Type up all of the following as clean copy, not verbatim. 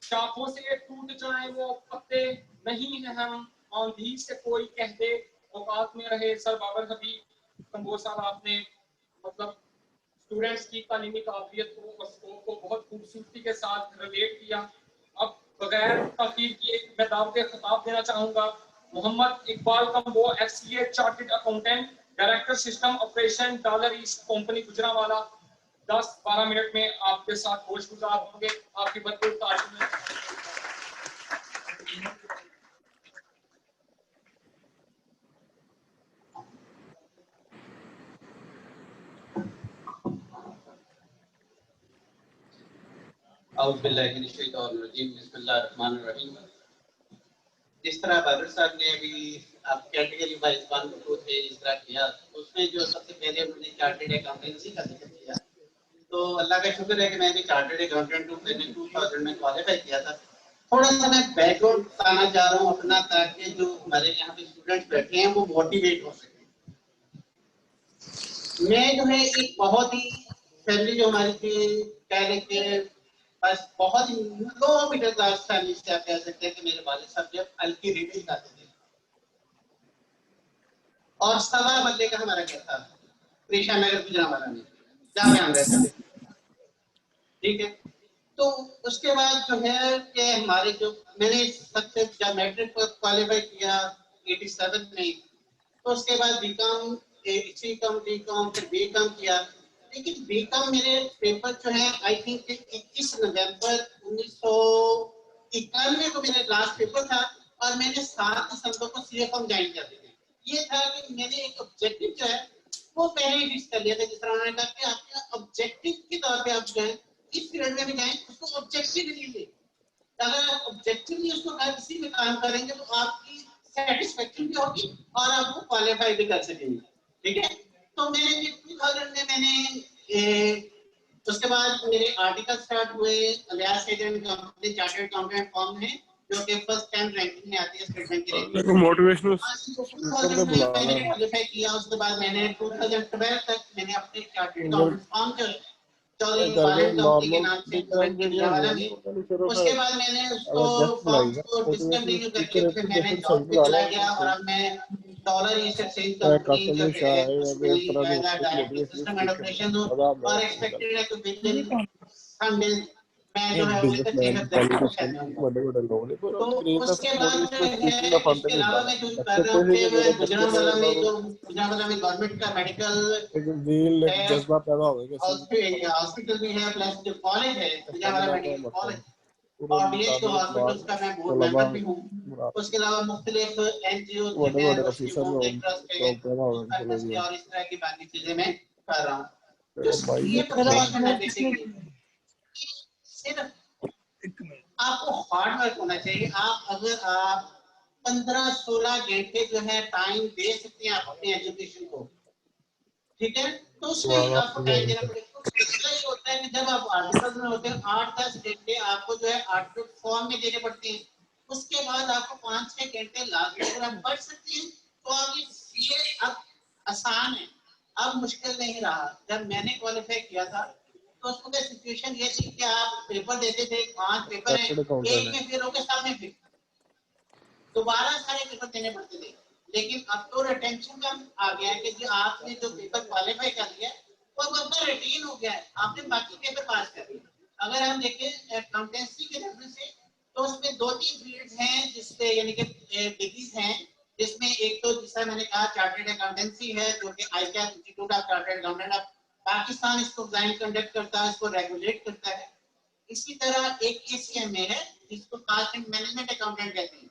शाखों से टूट जाए वो पत्ते, नहीं है हम आंधी से कोई कह दे, औकात में रहे। सर बाबर हबीब कंबोज साहब, आपने मतलब स्टूडेंट्स की तालीमी काबिलियत को और स्कोप को बहुत खूबसूरती के साथ रिलेट किया। अब बगैर ताखीर किए मैं दावत खिताब देना चाहूंगा Mohammad Iqbal Kamboh, FCA chartered accountant, director system operation, Dollar East company Gujranwala. 10-12 minute में आपके साथ होश गुजार होंगे। आपकी भरपूर तारीफ में जिस तरह बाबर साहब ने अभी आप कैटेगरी वाइज 1 2 3 इस तरह किया, उसमें जो सबसे पहले उन्होंने चार्टर्ड अकाउंटेंसी का जिक्र किया, तो अल्लाह का शुक्र है कि मैं भी चार्टर्ड अकाउंटेंट हूँ। मैंने 2000 में क्वालिफाई किया था। थोड़ा सा मैं बैकग्राउंड बताना चाह रहा हूँ अपना, ताकि जो हमारे यहाँ पे स्टूडेंट्स बैठे हैं वो मोटिवेट हो सके। मैं जो है एक बहुत ही फैमिली जो हमारी थी, कह लें कि बस बहुत ही लो मिडिल क्लास फैमिली से आप कह सकते हैं कि मेरे वालिद साहब जब हल्की रेडी गाते थे और सवा बदले का हमारा घर था कृष्णा नगर गुजरांवाला में, जहाँ पे हम रहते थे। ठीक है, तो उसके बाद जो है कि हमारे जो मैंने सबसे जब मैट्रिक पर क्वालिफाई किया 87 में, तो उसके बाद बीकॉम, बीकॉम फिर बीकॉम किया। लेकिन बीकॉम मेरे पेपर जो है आई थिंक 21 नवंबर 1991 को मेरा लास्ट पेपर था और मैंने 7 दिसंबर को CFM ज्वाइन कर दिया। ये था कि मैंने एक ऑब्जेक्टिव जो है वो पहले ही फिक्स कर लिया था। जिस तरह उन्होंने कहा कि आपके ऑब्जेक्टिव के तौर पे आप जो है इस पीरियड में भी जाएं, उसको ऑब्जेक्टिव लीजिए। अगर आप ऑब्जेक्टिवली उसको हर किसी में काम करेंगे तो आपकी सेटिस्फेक्शन भी होगी और आप वो क्वालिफाई भी कर सकेंगे। ठीक है, तो मैंने 2000 में मैंने उसके बाद मेरे आर्टिकल स्टार्ट हुए alias agent company chartered accountant form में, जो कि फर्स्ट टाइम रैंकिंग में आती है स्टेट बैंक की रैंकिंग। मोटिवेशनल मैंने क्वालिफाई किया। उसके बाद मैंने 2012 तक मैंने अपने चार्टर्ड अकाउंटेंट फॉर्म जो कंपनी के नाम से गुजरांवाला में, उसके बाद मैंने उसको फॉर्म्स को डिस्कंटिन्यू करके फिर मैंने जॉब पे चला गया और अब मैं डॉलर ईस्ट एक्सचेंज कंपनी जो है उसमें as a director system and operation हूं और एक्सपेक्टेड है कि विद इन संडे मैं जो है उसके चीफ एग्जीक्यूटिव कहते हैं। तो उसके बाद जो है इसके अलावा मैं जो कर रहा हूँ कि मैं गुजरांवाला में जो गुजरांवाला में गवर्नमेंट का मेडिकल जज्बा पैदा होगा हॉस्पिटल भी है, प्लस जो कॉलेज है गुजरांवाला मेडिकल कॉलेज और DHO हॉस्पिटल्स का मैं बोर्ड मेंबर भी हूँ। उसके अलावा मुख्तलिफ NGO हैं, मुस्लिम एक ट्रस्ट है और इस तरह की बाकी चीजें मैं कर रहा हूँ। तो ये प्रोफेशन है बेसिकली। सिर्फ आपको हार्ड वर्क होना चाहिए। अगर आप 15-16 घंटे जो है टाइम दे सकते हैं अपने एजुकेशन को, ठीक है, तो उसमें आपको टाइम देना पड़ेगा। तो ये होता है कि जब आप आर्टिकल्स में होते हैं 8-10 घंटे आपको जो है आर्टिकल फॉर्म में देने पड़ते हैं। उसके बाद आपको 5-6 घंटे लास्ट अगर आप पढ़ सकते हैं तो आप ये अब आसान है, अब मुश्किल नहीं रहा। जब मैंने क्वालिफाई किया था तो उसको क्या सिचुएशन ये थी कि आप पेपर देते थे, 5 पेपर हैं, एक में फेल हो गए, सब में फेल, दोबारा सारे पेपर देने पड़ते थे। लेकिन अब तो रिटेंशन का आ गया है कि जो आपने जो पेपर क्वालिफाई कर लिया वो अब आपका रिटेन हो गया है, आपने बाकी पेपर पास कर लिया। अगर हम देखें अकाउंटेंसी के रेफरेंस से तो उसमें 2-3 फील्ड्स हैं जिसपे यानी कि डिग्रीज हैं, जिसमें एक तो जिसका मैंने कहा चार्टर्ड अकाउंटेंसी है जो कि ICAP institute of chartered accountant of Pakistan इसको एग्जाम कंडक्ट करता है, इसको रेगुलेट करता है। इसी तरह एक ACMA है जिसको कास्ट एंड मैनेजमेंट अकाउंटेंट कहते हैं,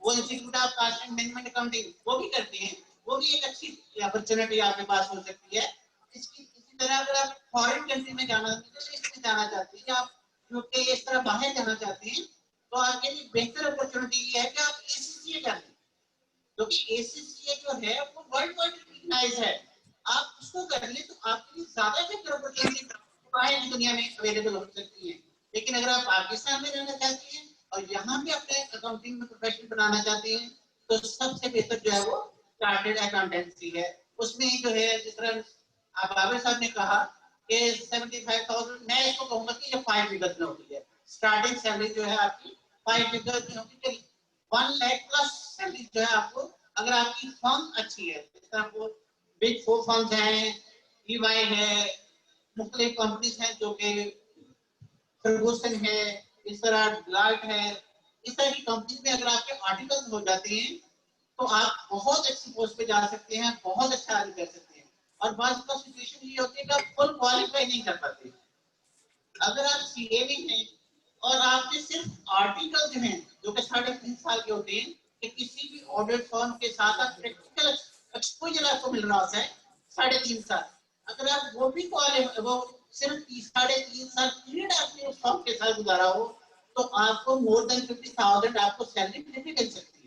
वो institute of cost and management accounting वो भी करते हैं, वो भी एक अच्छी अपॉर्चुनिटी आपके पास हो सकती है। इसी तरह अगर आप फॉरेन कंट्री में जाना चाहते हैं, आप यूके इस तरह बाहर जाना चाहते हैं तो आपके लिए बेहतर अपॉर्चुनिटी ये है कि आप ACCA कर लें, क्योंकि ACCA जो है वो वर्ल्ड वाइड रिकॉग्नाइज है। आप उसको कर लें तो आपके लिए ज्यादा बेहतर अपॉर्चुनिटी बाहर की दुनिया में अवेलेबल हो सकती है। लेकिन अगर आप पाकिस्तान में रहना चाहते हैं और यहाँ भी अपने अकाउंटिंग में प्रोफेशन बनाना चाहते हैं तो सबसे बेहतर जो है वो चार्टर्ड अकाउंटेंसी है। उसमें जो है जिस तरह बाबर साहब ने कहा कि 75,000, मैं इसको कहूंगा कि ये 5 फिगर्स में होती है। स्टार्टिंग सैलरी जो है आपकी 5 फिगर की होगी, 1 लाख प्लस सैलरी जो है आपको, अगर आपकी फर्म अच्छी है, जिस तरह वो बिग 4 फर्म्स हैं, EY है, मुख्तलिफ कंपनीज हैं जो कि फर्गूसन है, इस तरह डिलॉयट है, इस तरह की कंपनीज में अगर आपके आर्टिकल्स हो जाते हैं तो आप बहुत अच्छी पोस्ट पे जा सकते हैं, बहुत अच्छा अर्न कर सकते हैं। और बात का सिचुएशन ये होती है कि आप फुल क्वालिफाई नहीं कर पाते। अगर आप सीए में हैं और आपके सिर्फ आर्टिकल जो हैं जो कि 3.5 साल के होते हैं, कि किसी भी ऑडिट फर्म के साथ आप प्रैक्टिकल एक्सपोजर आपको मिल रहा होता है 3.5 साल, अगर आप वो भी वो सिर्फ 3.5 साल पीरियड आपने उस फर्म के साथ गुजारा हो, तो आपको मोर देन 50,000 आपको सैलरी मिल सकती है।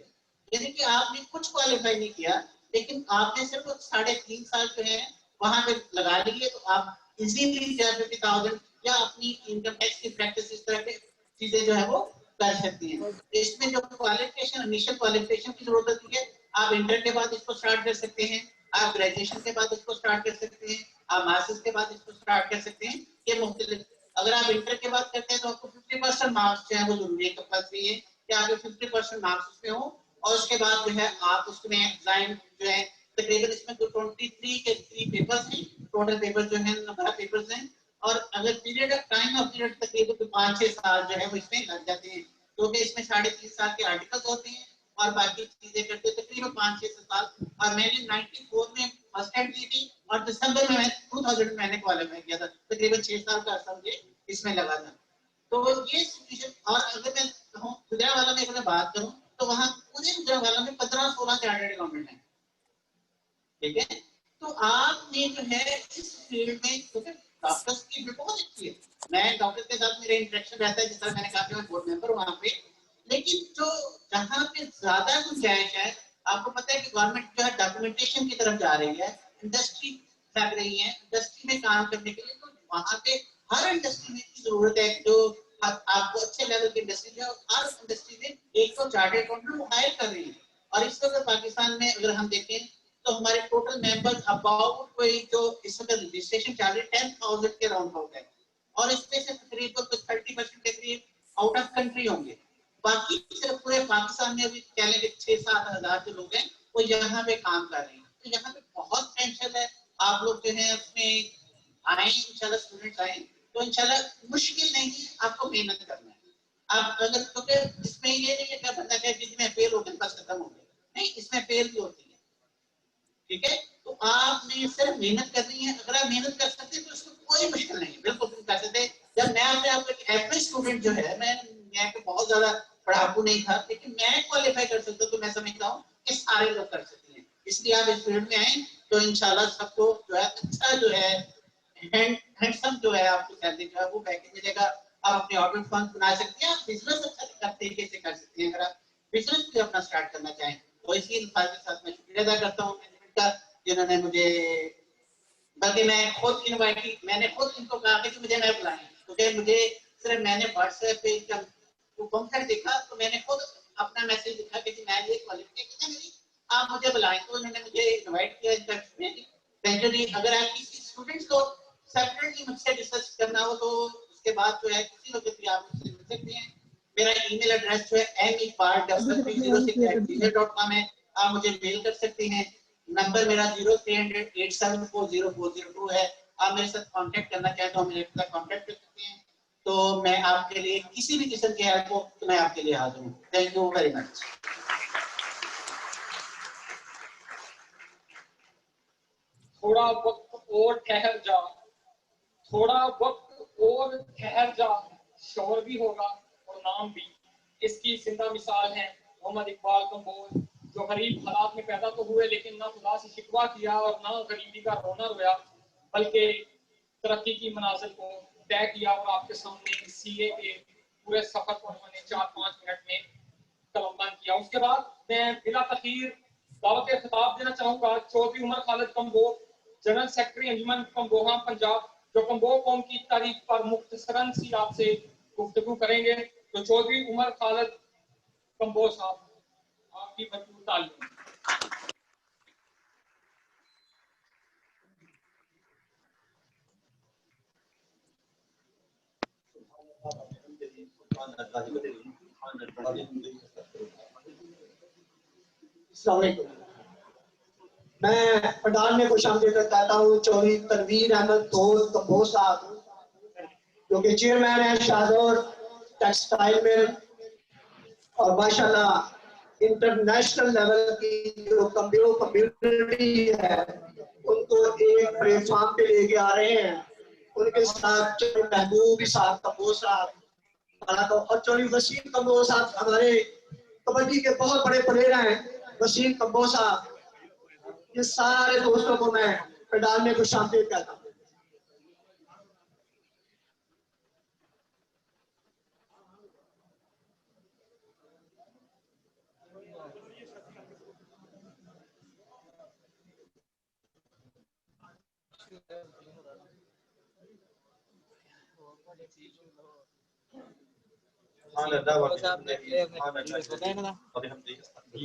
यानी कि आपने कुछ क्वालिफाई नहीं किया, लेकिन आपने सिर्फ 3.5 साल जो है वहां पे लगा लिए, तो आप इजीली 50,000 या अपनी इनकम टैक्स की प्रैक्टिस इस तरह की चीजें जो है वो कर सकती हैं। इसमें जो क्वालिफिकेशन, इनिशियल क्वालिफिकेशन की जरूरत होती है, आप इंटर के बाद इसको स्टार्ट कर सकते हैं, आप ग्रेजुएशन के बाद इसको स्टार्ट कर सकते हैं, आप मास्टर्स के बाद इसको स्टार्ट कर सकते हैं। ये मुख्तलिफ, अगर आप इंटर के बाद करते हैं तो आपको 50% मार्क्स जो है वो जरूरी है, कंपल्सरी है कि आपके 50% मार्क्स उसमें हो, और उसके बाद जो है आप उसमें एग्जाम जो है तकरीबन इसमें तो 23 के 3 पेपर्स हैं, टोटल पेपर जो है 12 पेपर्स हैं, और अगर period of time of period तकरीबन 5-6 साल जो है वो इसमें लग जाते हैं, क्योंकि इसमें 3.5 साल के आर्टिकल्स होते हैं और बाकी चीजें करते तकरीबन 5-6 साल। और मैंने 94 में फर्स्ट टाइम दी थी और दिसंबर में 2000 में मैंने क्वालिफाई किया था, तकरीबन 6 साल का अर्सा मुझे इसमें लगा था। तो ये सिचुएशन, और अगर मैं कहूं गुजरावाला में अगर बात करूं तो वहां पूरे गुजरावाला में 15-16 चार्टर्ड अकाउंटेंट हैं, ठीक है। तो आपने जो है इस फील्ड में, क्योंकि डॉक्टर्स की भी बहुत अच्छी है, मैं डॉक्टर के साथ मेरा इंटरेक्शन रहता है, जिस तरह मैंने कहा कि मैं बोर्ड मेंबर वहां पे, लेकिन जो जहां पे ज्यादा गुंजाइश है, आपको पता है कि गवर्नमेंट जो है डॉक्यूमेंटेशन की तरफ जा रही है, इंडस्ट्री लग रही है इंडस्ट्री में काम करने के लिए, तो वहां पे हर इंडस्ट्री में की जरूरत है, जो आपको अच्छे लेवल की इंडस्ट्री जो हर इंडस्ट्री में एक तो चार्टर्ड अकाउंटेंट हायर कर रही है। और इस वक्त पाकिस्तान में अगर हम देखें तो हमारे टोटल मेंबर्स अबाउट कोई जो इस वक्त रजिस्ट्रेशन चार्ज 10,000 के राउंड अबाउट है, और इसमें से तकरीबन 30% के करीब आउट ऑफ कंट्री होंगे। बाकी सिर्फ पूरे पाकिस्तान में अभी कह लेंगे 6-7 हजार जो लोग हैं वो यहाँ पे काम कर रहे हैं। तो यहाँ पे बहुत पोटेंशियल है, आप लोग जो है उसमें आए, इंशाल्लाह स्टूडेंट्स आए तो इंशाल्लाह मुश्किल नहीं है, आपको मेहनत करना है। आप अगर, क्योंकि इसमें ये नहीं है कि बंदा कहे कि मैं फेल हो गया बस खत्म हो गया, नहीं, इसमें फेल भी होती है, ठीक है। तो आपने सिर्फ मेहनत करनी है, अगर आप मेहनत कर सकते हैं तो इसमें कोई मुश्किल नहीं है, बिल्कुल तुम कर सकते हैं। जब मैं अपने आप एक एवरेज स्टूडेंट जो है, मैं बहुत ज्यादा पढ़ाकू नहीं था, लेकिन मैं क्वालिफाई कर सकता, तो मैं समझता हूँ कि सारे लोग कर सकते हैं। इसलिए आप इस फील्ड में आए तो इंशाल्लाह सबको जो है अच्छा जो है हैंडसम जो है आपको सैलरी जो है वो पैकेज मिलेगा। आप अपने ऑडिट फंड बना सकते हैं, आप बिजनेस अच्छा तरीके से कर सकते हैं, अगर आप बिजनेस भी अपना स्टार्ट करना चाहें। तो इसी अल्फाज के साथ मैं शुक्रिया अदा करता हूँ मैनेजमेंट का, जिन्होंने मुझे, बल्कि मैं खुद इनवाइट की, मैंने खुद इनको कहा कि मुझे मैं बुलाएं, क्योंकि मुझे सिर्फ मैंने व्हाट्सएप पे जब वो कॉन्फ्रेंस देखा तो मैंने खुद अपना मैसेज लिखा कि मैं ये क्वालिफिकेशन है मेरी, आप मुझे बुलाएं। तो उन्होंने मुझे इनवाइट किया, थैंक यू। अगर आप किसी स्टूडेंट्स को सेपरेटली मुझसे डिस्कस करना हो तो उसके बाद जो है किसी वक्त भी आप मुझसे मिल सकते हैं। मेरा ईमेल एड्रेस जो है me.306@gmail.com है, आप मुझे मेल कर सकते हैं। नंबर मेरा 030087400402 है, आप मेरे साथ कांटेक्ट करना चाहें तो मेरे साथ कांटेक्ट कर सकते हैं। तो मैं आपके लिए किसी भी किस्म की हेल्प हो तो मैं आपके लिए हाजिर हूँ। Thank you very much. थोड़ा वक्त और ठहर जा, थोड़ा वक्त और ठहर जा, शोर भी होगा और नाम भी। इसकी जिंदा मिसाल है मोहम्मद इकबाल कम्बोज, जो गरीब हालात में पैदा तो हुए लेकिन ना खुदा से शिकवा किया और ना गरीबी का रोना रोया, बल्कि तरक्की की मनाजिल को तय किया और आपके सामने सीए के पूरे सफर को उन्होंने 4-5 मिनट में कलमबंद किया। उसके बाद मैं बिला तखीर दावत खिताब देना चाहूंगा चौधरी उमर खालिद कम्बोह, जनरल सेक्रेटरी अंजुमन कम्बोहा पंजाब, जो कम्बोह कौम की तारीख पर मुख्तसरन सी आपसे गुफ्तगू करेंगे। तो चौधरी उमर खालिद कम्बोह साहब, आपकी भरपूर तालीम। मैं पंडाल में खुशामदीद कहता हूँ चौधरी तनवीर अहमद दोस्त कंबोज साहब जो कि चेयरमैन है शाहजोर टेक्सटाइल में, और माशाल्लाह इंटरनेशनल लेवल की जो कम्युनिटी है उनको एक प्लेटफॉर्म पे लेके आ रहे हैं। उनके साथ महबूब साहब कंबोज साहब और चौधरी वसीम कंबोज साहब हमारे कबड्डी के बहुत बड़े प्लेयर हैं। वसीम कंबोज साहब, ये सारे दोस्तों को मैं पंडाल में खुशामदीद कहता हूँ।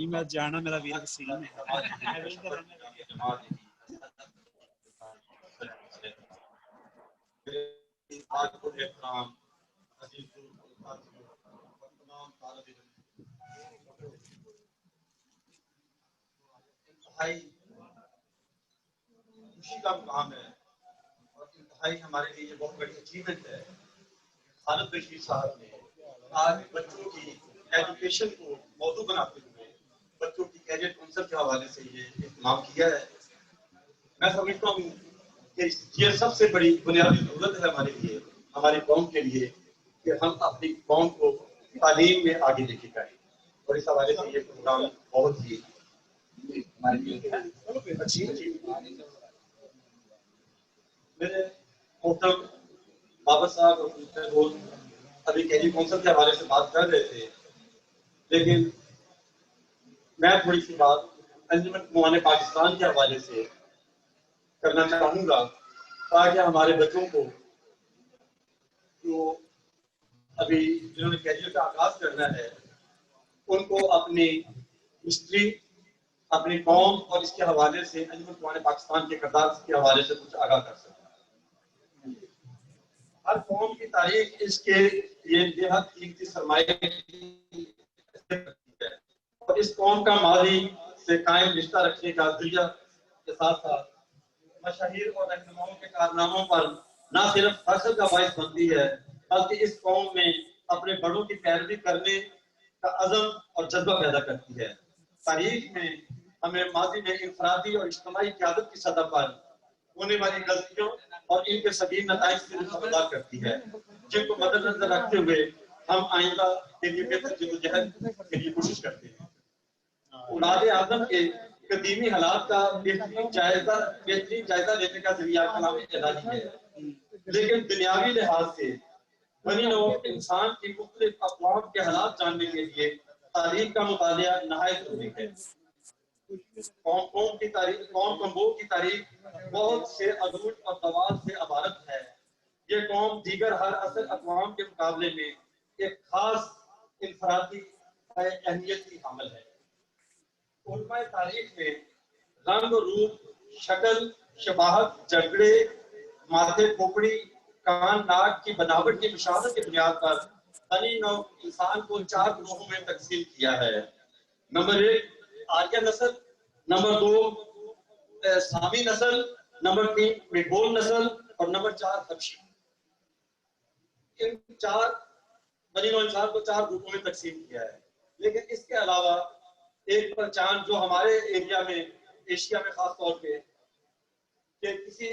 मैं जाना मेरा वीर वसीम है। खुशी का काम है और इंतहाई हमारे लिए ये बहुत बड़ी अचीवमेंट है। खालिद बशीर साहब ने आज बच्चों की एजुकेशन को मौजू बनाते हुए बच्चों की कैरियर काउंसिल के हवाले से ये इस्तेमाल किया है। मैं समझता हूँ कि ये सबसे बड़ी बुनियादी जरूरत है हमारे लिए, हमारी कौम के लिए, कि हम अपनी कौम को तालीम में आगे लेके जाएं, और इस हवाले से ये प्रोग्राम बहुत ही हमारे लिए अच्छी मेरे मोहतरम बाबा साहब और दूसरे दोस्त अभी कैरियर काउंसिल के हवाले से बात कर रहे थे, लेकिन मैं थोड़ी सी बात अंजुमन कुमाने पाकिस्तान के हवाले से करना चाहूंगा, ताकि हमारे बच्चों को जो अभी जिन्होंने कैरियर का आगाज करना है उनको अपनी हिस्ट्री, अपनी कौम और इसके हवाले से अंजुमन कुमाने पाकिस्तान के किरदार के हवाले से कुछ आगाह कर सकते हैं। हर कौम की तारीख इसके ये बेहद कीमती सरमाए है और इस कौम का माजी से कायम रिश्ता रखने का जरिया के साथ साथ मशाहिर और रहनुमाओं के कारनामों पर न सिर्फ फख्र का बाइस बनती है, बल्कि इस कौम में अपने बड़ों की पैरवी करने का अज़म और जज्बा पैदा करती है। तारीख में हमें माजी में इंफरादी और इज्तिमाई क़यादत की सतह पर होने वाली गलतियों और इनके सभी नताइज से खबरदार करती है, जिनको मद्देनजर रखते हुए हम आइंदा के लिए बेहतर जद्दोजहद के लिए कोशिश करते हैं। औलाद आदम के कदीमी हालात का बेहतरीन जायजा लेने का जरिया कलाम इलाही है, लेकिन दुनियावी लिहाज से बनी नौ इंसान की मुख्तलिफ अक़वाम के हालात जानने के लिए तारीख का मुतालिया नहायत ज़रूरी है। कौम की तारीख, कौम कम्बोज की तारीख बहुत से अदूर और दवाल से इबारत है। ये कौम दीगर हर असल अक़वाम के मुकाबले में एक खास इनफरादी अहमियत की हामिल है। उलमाए तारीख में रंग, रूप, शक्ल, शबाहत, जगड़े, माथे, खोपड़ी, कान, नाक की बनावट की मुशाहदत की बुनियाद पर बनी नौ इंसान को 4 ग्रोहों में तकसीम किया है। नंबर 1 आर्य नस्ल, नंबर 2 सामी नस्ल, नंबर 3 मेघोल नस्ल और नंबर 4 हबशी। इन 4 बनी नौ इंसान को 4 ग्रुपों में तकसीम किया है। लेकिन इसके अलावा एक पहचान जो हमारे एरिया में, एशिया में खास तौर पे, कि किसी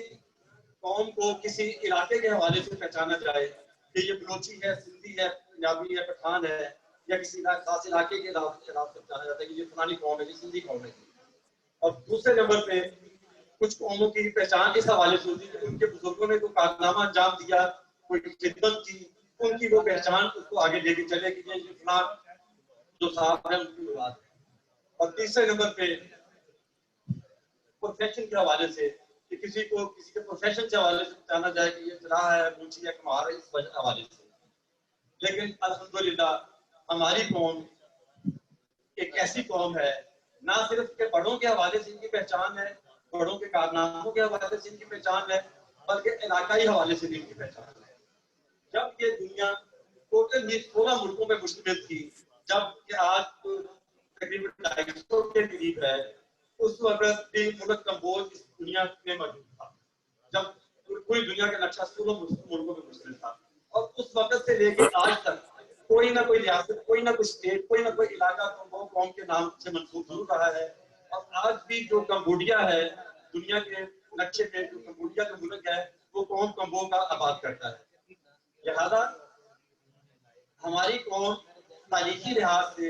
कौम को किसी इलाके के हवाले से पहचाना जाए कि ये बलोची है, सिंधी है, पंजाबी है, पठान है, या किसी खास इलाके के खिलाफ पहचाना जाता है कि ये फलानी कौम है, ये सिंधी कौम है। और दूसरे नंबर पे कुछ कौमों की पहचान इस हवाले से होती है कि उनके बुजुर्गों ने कोई कारनामा अंजाम दिया, कोई खिदमत की, उनकी वो पहचान उसको आगे लेके चले कि ये फलान जो साहब है उनकी बात है। और तीसरे नंबर पे प्रोफेशन के हवाले से कि किसी को किसी के प्रोफेशन के हवाले से जाना जाए कि ये चला है, मुंशी है, कुम्हार है, इस वजह हवाले से। लेकिन अल्हम्दुलिल्लाह हमारी कौम एक ऐसी कौम है, ना सिर्फ के बड़ों के हवाले से इनकी पहचान है, बड़ों के कारनामों के हवाले से इनकी पहचान है, बल्कि इलाकाई हवाले से भी इनकी पहचान है। जब ये दुनिया टोटल ये 16 मुल्कों में मुश्तमिल थी, जबकि आज तकरीबन 250 के करीब है। उस वक्त भी मुल्क कंबोज इस दुनिया में मौजूद था, जब पूरी दुनिया का नक्शा 16 मुल्कों में मुश्तमिल था। और उस वक्त से लेकर आज तक कोई ना कोई रियासत, कोई ना कोई स्टेट, कोई ना कोई इलाका कंबो कौम के नाम से मंसूब जरूर रहा है। और आज भी जो कंबोडिया है, दुनिया के नक्शे में जो कंबोडिया का मुल्क है, वो कौम कंबो का आबाद करता है। लिहाजा हमारी कौम तारीखी लिहाज से,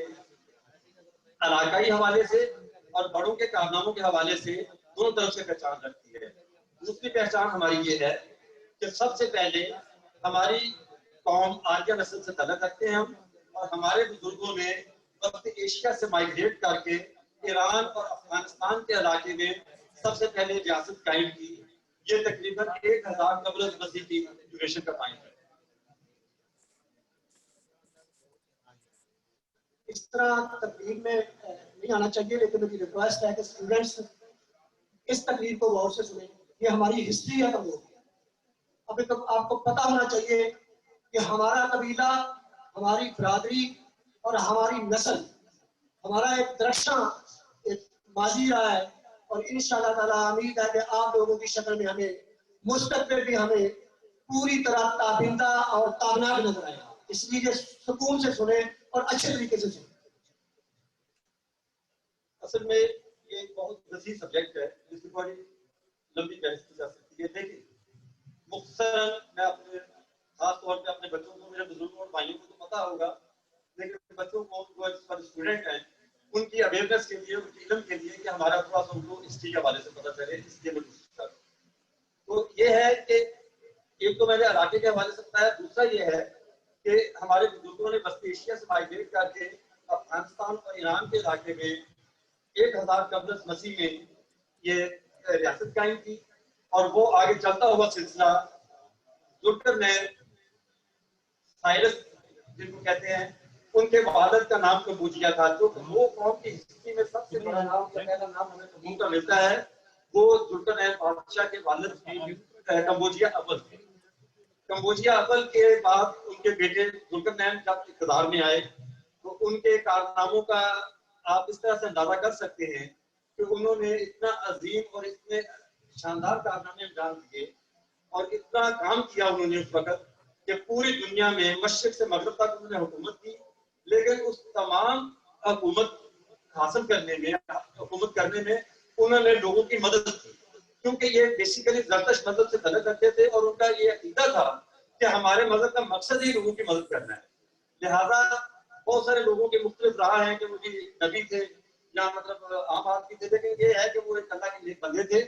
इलाकाई हवाले से और बड़ों के कारनामों के हवाले से दोनों तरफ से पहचान रखती है। दूसरी पहचान हमारी ये है कि सबसे पहले हमारी कौम आर्य नस्ल से तल्लुक़ रखते हैं हम, और हमारे बुजुर्गों ने वक्त एशिया से माइग्रेट करके ईरान और अफगानिस्तान के इलाके में सबसे पहले रियासत कायम की। ये तकरीबन 1000 कबल मसीह की ड्यूरेशन का टाइम है। इस तरह तकरीर में नहीं आना चाहिए, लेकिन मेरी रिक्वेस्ट है कि स्टूडेंट्स इस तकरीर को गौर से सुने। ये हमारी हिस्ट्री है कंबोडिया। अभी तक आपको पता होना चाहिए कि हमारा कबीला, हमारी बरादरी और हमारी नस्ल, हमारा एक दरख्शां एक माजी रहा है। और इंशाअल्लाह ताला उम्मीद है कि आप लोगों की शक्ल में हमें मुस्तक़बिल भी हमें पूरी तरह ताबिंदा और ताबनाक नजर आएगा। इसलिए सुकून से सुने और अच्छे तरीके से सुने। असल में ये एक बहुत वसी सब्जेक्ट है, जिसकी बड़ी लंबी बहस की जा सकती है। लेकिन मुख्तसरन मैं अपने खास तौर पे अपने बच्चों को, मेरे बुजुर्गों और भाइयों को तो पता होगा, लेकिन बच्चों को जो स्टूडेंट हैं उनकी अवेयरनेस के लिए, उनकी इल्म के लिए कि हमारा थोड़ा सा उनको हिस्ट्री के हवाले से पता चले, इसलिए मैं कोशिश कर रहा हूँ। तो ये है कि एक तो मैंने इलाके के हवाले से बताया, दूसरा ये है कि हमारे बुजुर्गों ने वस्त एशिया से माइग्रेट करके अफगानिस्तान और ईरान के इलाके में 1000 कबल मसीह में ये रियासत कायम की। और वो आगे चलता हुआ सिलसिला जुल्करनैन साइरस जिनको कहते हैं, उनके वालिद का नाम कंबोजिया था। जो वो कौम की हिस्ट्री में सबसे बड़ा नाम, पहला नाम हमें कंबोज का मिलता है, वो जुल्करनैन बादशाह के वालिद कंबोजिया अव्वल थे। कंबोजिया अव्वल के बाद उनके बेटे जुल्करनैन जब इक़्तिदार में आए, तो उनके कारनामों का आप इस तरह से अंदाजा कर सकते हैं कि उन्होंने इतना अजीम और इतने शानदार कारनामे अंजाम दिए और इतना काम किया उन्होंने उस वक्त कि पूरी दुनिया में मशरिक से मगरब तक उन्होंने हुकूमत की। लेकिन उस तमाम हुकूमत हासिल करने में, हुकूमत करने में उन्होंने लोगों की मदद की, क्योंकि ये बेसिकली ज़रतुश्त मजहब से तल्लुक़ रखते थे और उनका ये अकीदा था कि हमारे मजहब का मकसद ही लोगों की मदद करना है। लिहाजा बहुत सारे लोगों के मुख्तलिफ रहा है कि वो नबी थे या मतलब आम आदमी थे, लेकिन ये है कि वो एक अल्लाह के नेक बंदे थे,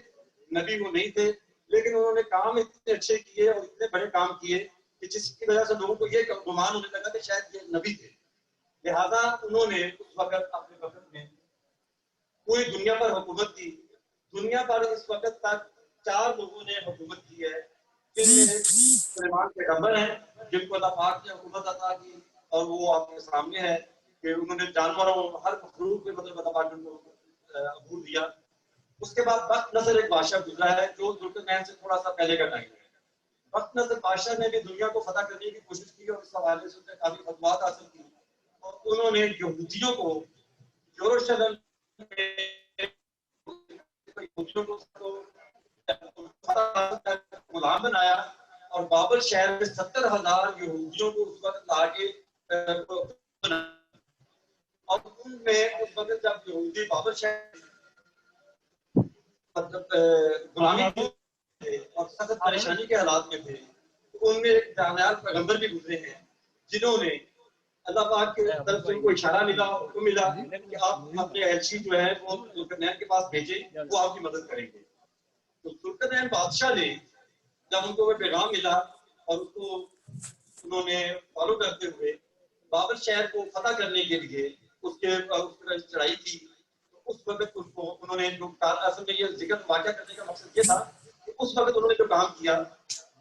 नबी वो नहीं थे। लेकिन उन्होंने काम इतने अच्छे किए और इतने बड़े काम किए कि जिसकी वजह से लोगों को ये गुमान होने लगा कि शायद ये नबी थे। लिहाजा उन्होंने उस वक्त अपने वक्त में पूरी दुनिया पर हुकूमत की। दुनिया पर इस वक्त तक 4 लोगों ने हुकूमत की है, जिनमें सुलेमान पैगंबर हैं, जिनको अल्लाह पाक ने हुकूमत अता की, और वो आपके सामने है कि उन्होंने जानवरों हर मखलूक में मतलब अल्लाह पाक ने उनको अबूर दिया। उसके बाद बख्त नसर एक बादशाह गुजरा है, जो जुल्करनैन से थोड़ा सा पहले का टाइम है। बख्त नसर बादशाह ने भी दुनिया को फतह करने की कोशिश की और इस हवाले से उसने काफी फतवात हासिल की, और उन्होंने यहूदियों को यरूशलेम गुलाम बनाया और बाबर शहर में 70,000 यहूदियों को उस वक्त लाके और उनमें उस वक्त जब यहूदी बाबर शहर मतलब गुलामी थे और सख्त परेशानी के हालात में थे, तो उनमें एक दानियाल पैगंबर भी गुजरे हैं, जिन्होंने अल्लाह पाक की तरफ से उनको इशारा मिला, हुक्म मिला कि आप अपने एलची जो है वो जुल्करनैन के पास भेजें, वो आपकी मदद करेंगे। तो जुल्करनैन बादशाह ने जब उनको वो पैगाम मिला और उसको उन्होंने फॉलो करते हुए बाबर शहर को फतह करने के लिए उसके चढ़ाई की, उस वक्त उसको उन्होंने जो असल में ये जिक्र वाक़या करने का मकसद ये था कि उस वक्त उन्होंने जो काम किया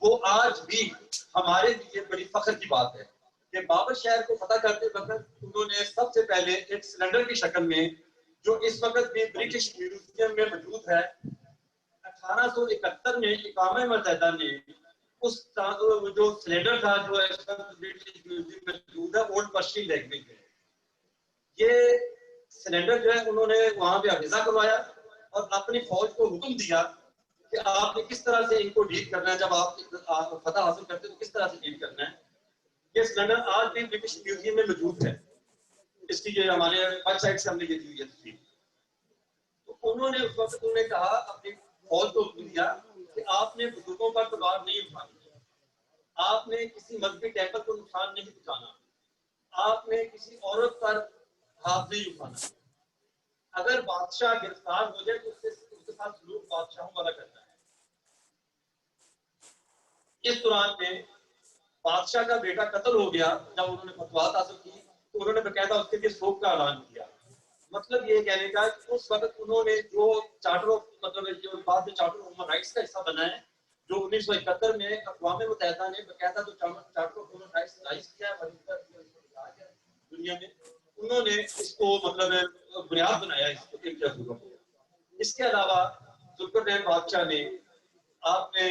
वो आज भी हमारे लिए बड़ी फख्र की बात है कि बाबर शहर को फतह करते वक्त उन्होंने सबसे पहले एक सिलेंडर की शक्ल में, जो इस वक्त भी ब्रिटिश म्यूजियम में मौजूद है, 1871 में इकामे मुत्तहिदा ने उस जो सिलेंडर था जो मौजूद है ओल्ड पर्शियन लैंग्वेज में, ये सिलेंडर जो है उन्होंने वहां पे अफीजा करवाया और अपनी फौज को हुक्म दिया कि आपने किस तरह से इनको डील करना है, जब आप फतह हासिल करते हैं तो किस तरह से डील करना है। ये सिलेंडर आज भी ब्रिटिश म्यूजियम में मौजूद है, इसकी ये हमारे वेबसाइट से हमने ये दी है तस्वीर। तो उन्होंने उस वक्त उन्होंने कहा, अपनी फौज को हुक्म दिया कि आपने बुजुर्गों पर तलवार नहीं उठानी, आपने किसी मजहबी टेम्पल को नुकसान नहीं पहुंचाना, आपने किसी औरत पर हाथ नहीं उठाना, अगर बादशाह गिरफ्तार हो जाए तो उसके साथ सलूक बादशाहों वाला करना है। इस दौरान में बादशाह का बेटा कत्ल हो गया, जब उन्होंने फतवात हासिल की तो उन्होंने बकायदा उसके लिए शोक का ऐलान किया। मतलब ये कहने का उस वक्त उन्होंने जो चार्टर ऑफ मतलब जो बाद में चार्टर ऑफ ह्यूमन राइट्स का हिस्सा बना है, जो 1971 में अक़वाम मुत्तहिदा ने बकायदा जो charter of human rights rise किया है दुनिया में, उन्होंने इसको मतलब बुनियाद बनाया इसको एक जगह। इसके अलावा जुल्करनैन बादशाह ने, आपने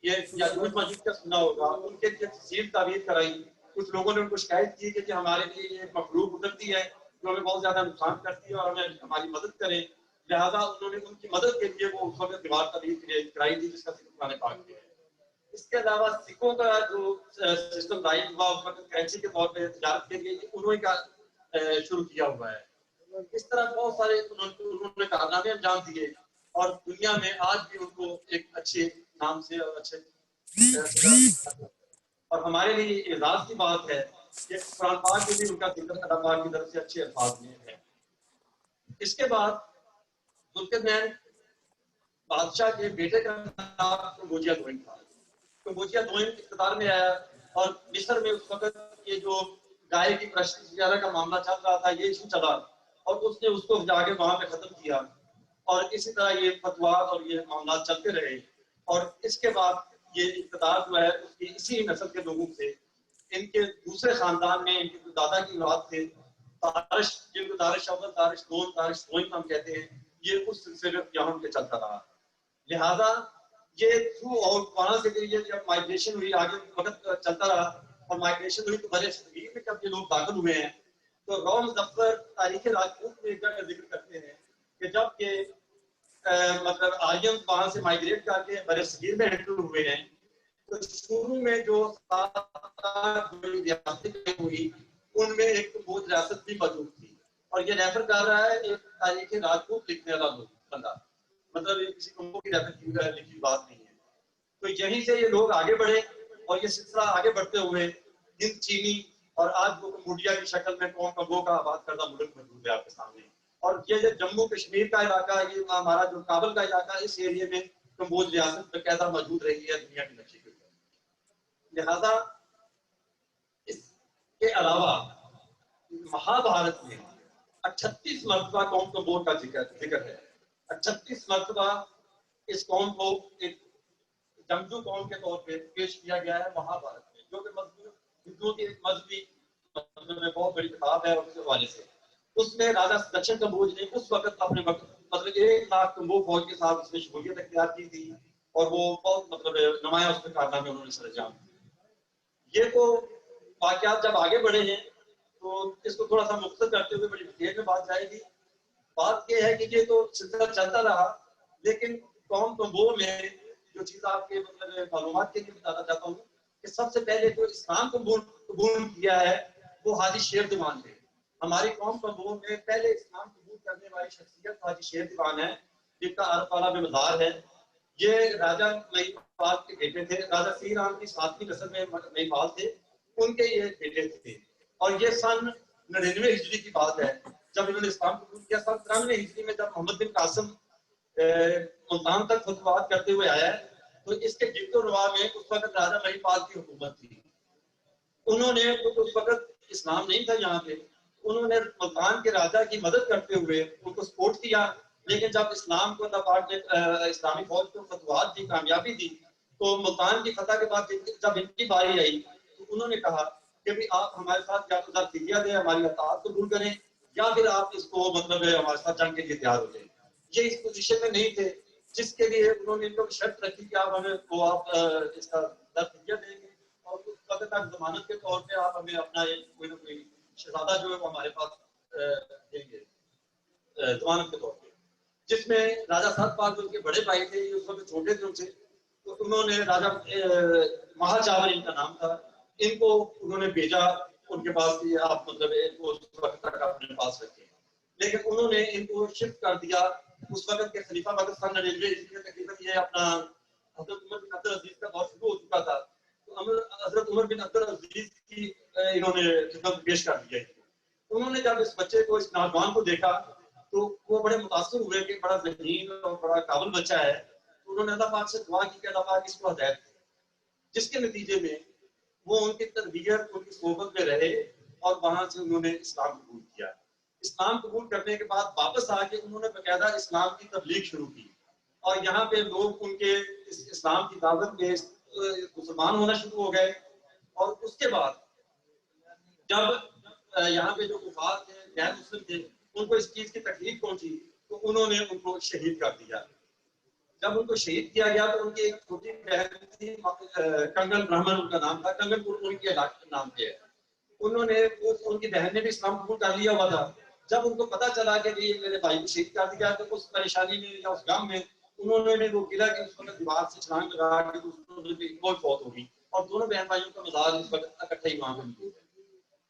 ये याजूज माजूज का सुना होगा, उनके लिए तहसील ताबीर कराई। कुछ लोगों ने उनको शिकायत की कि हमारे लिए ये मखलूक उतरती है जो हमें बहुत ज्यादा नुकसान करती है और हमें हमारी मदद करे, लिहाजा उन्होंने उनकी मदद के लिए वो उस वक्त दीवार ताबीर कराई थी जिसका जिक्र कुरान पाक में है। इसके अलावा सिखों का जो सिस्टम राइज हुआ उस वक्त करेंसी के तौर पर तजारत के लिए उन्होंने का शुरू किया हुआ है। इस तरह बहुत सारे उन्होंने कारनामे अंजाम दिए और दुनिया में आज भी उनको एक अच्छे नाम से और अच्छे और हमारे लिए एजाज की बात है कि कुरान पाक में भी उनका जिक्र अल्लाह पाक की तरफ से अच्छे अल्फाज में है। इसके बाद जुल्करनैन बादशाह के बेटे का नाम कंबोजिया दोइम था। कंबोजिया दोइम इख्तियार में आया और मिस्र में उस वक्त ये जो गाय की परस्ती का मामला चल रहा था, ये इशू चला और उसने उसको जाके वहां पे खत्म किया और इसी तरह ये फतवा और ये मामला चलते रहे। और इसके बाद ये इख्तियार जो है उसकी इसी नस्ल के लोगों से, इनके दूसरे खानदान में इनके दादा की औलाद थे तारिश, जिनको तारिश अव्वल, तारिश दोन, तारिश दोइम हम कहते हैं, ये उस सिलसिले यहाँ पे चलता रहा। लिहाजा ये थ्रू और वहां से ये जब माइग्रेशन हुई आगे वक्त चलता रहा और माइग्रेशन हुई तो बड़े सगीर में जब ये लोग दाखिल हुए हैं तो रौ मुज़फ्फर तारीख राजपूत में एक जगह जिक्र करते हैं कि जब के मतलब आर्यन वहां से माइग्रेट करके बड़े सगीर में एंटर हुए हैं तो शुरू में जो रियासतें हुई उनमें एक बहुत रियासत भी मौजूद थी। और ये रेफर कर रहा है एक तारीख राजपूत लिखने वाला बंदा, मतलब ये किसी कंबो की रेफर की लिखी बात नहीं है। तो यहीं से ये लोग आगे बढ़े और ये सिलसिला आगे बढ़ते हुए हिंद चीनी और आज वो कम्बोडिया की शक्ल में कौम कंबो का आबाद करदा मुल्क मौजूद है आपके सामने। और ये जो जम्मू कश्मीर का इलाका, ये हमारा जो काबल का इलाका, इस एरिया में कम्बोज रियासत बकायदा मौजूद रही है दुनिया के नक्शे के ऊपर। लिहाजा इसके अलावा महाभारत में 38 मरतबा कौम कंबोज का जिक्र है। 38 मरतबा इस कौम को एक जंगजू कौम के तौर पे पेश किया गया है महाभारत में, जो कि हिंदुओं की एक मजहबी मतलब बहुत बड़ी किताब है। और उस हवाले से उसमें राजा दक्षिण कंबोज ने उस वक्त अपने मतलब 1 लाख कंबो फौज के साथ उसमें शमूलियत अख्तियार की थी और वो बहुत मतलब नुमाया उसमें कारनामे उन्होंने सरअंजाम दिए। ये तो वाकयात जब आगे बढ़े हैं तो इसको थोड़ा सा मुख्तर करते हुए बड़ी डिटेल में बात जाएगी। बात यह है कि ये तो सिलसिला चलता रहा, लेकिन कौम कंबो में जो चीज आपके मतलब मालूमात के लिए बताना चाहता हूँ कि सबसे पहले जो इस्लाम कबूल किया है वो हाजी शेर दीवान थे। हमारी कौम कंबो में पहले इस्लाम कबूल करने वाली शख्सियत हाजी शेर दीवान है, जिनका अरफाला में मज़ार है। ये राजा महिपाल के बेटे थे, राजा श्री राम की 7वीं नस्ल में महिपाल थे, उनके ये बेटे थे। और ये सन 99 हिजरी की बात है जब इन्होंने इस्लाम कबूल किया। सन 93 हिजरी में जब मोहम्मद बिन कासिम मुल्तान तक फतवात करते हुए आया तो इसके गिरदोनवा में उस वक्त राजा महिपाल की हुकूमत थी। उन्होंने तो उस वक्त इस्लाम नहीं था यहाँ पे, उन्होंने मुल्तान के राजा की मदद करते हुए उनको सपोर्ट किया। लेकिन जब इस्लाम को अल्लाह पाक ने इस्लामी फौज को फतवात दी, कामयाबी दी, तो मुल्तान की फतह के बाद जब इनकी बारी आई तो उन्होंने कहा कि भाई आप हमारे साथ या तो फिदिया दें, हमारी अताअत कबूल करें, या फिर आप इसको मतलब हमारे साथ जंग के लिए तैयार हो जाए। ये इस पोजीशन में नहीं थे जिसके लिए उन्होंने इनको शर्त रखी कि आप हमें वो आप इसका 10 दिया देंगे और उस वक्त तक जमानत के तौर पे आप हमें अपना एक कोई ना कोई शहजादा जो है वो हमारे पास देंगे जमानत के तौर पे, जिसमें राजा सतपाल जो उनके बड़े भाई थे, ये उस वक्त छोटे थे उनसे, तो उन्होंने राजा महाचावर इनका नाम था, इनको उन्होंने भेजा उनके पास कि आप मतलब इनको उस वक्त तक अपने पास रखें, लेकिन उन्होंने इनको शिफ्ट कर दिया। उस वक्त के खलीफा वक्त सन 99 तकरीबन ये अपना हजरत उमर बिन अब्दुल अजीज का दौर शुरू हो चुका था, तो हजरत उमर बिन अब्दुल अजीज की इन्होंने खिदमत पेश कर दिया। उन्होंने जब इस बच्चे को, इस नौजवान को देखा तो वो बड़े मुतासर हुए कि बड़ा ज़हीन और बड़ा काबिल बच्चा है, तो उन्होंने अल्लाह पाक से दुआ की कि अल्लाह पाक इसको हिदायत दे, जिसके नतीजे में वो उनकी तरबियत, उनकी सोबत में रहे और वहां से उन्होंने इस्लाम कबूल किया। इस्लाम कबूल करने के बाद वापस आके उन्होंने बाकायदा इस्लाम की तबलीग शुरू की और यहाँ पे लोग उनके इस इस्लाम की दावत में मुसलमान होना शुरू हो गए। और उसके बाद जब यहाँ पे जो कुफार थे, गैर मुस्लिम थे, उनको इस चीज की तकलीफ पहुंची तो उन्होंने उनको शहीद कर दिया। जब उनको शहीद किया गया तो उनकी एक छोटी बहन थी, कंगन ब्राह्मण उनका नाम था, कंगनपुर उनके नाम पे है। उन्होंने उनकी बहन ने भी इस्लाम कबूल कर लिया हुआ था। जब उनको पता चला कि ये मेरे भाई को शहीद कर दिया तो उस परेशानी में या उस गम में उन्होंने वो किला कि उस वक्त दीवार से छलांग लगा के बहुत फौत होगी और दोनों बहन भाइयों का मजार इस वक्त इकट्ठे ही वहां पे मौजूद है।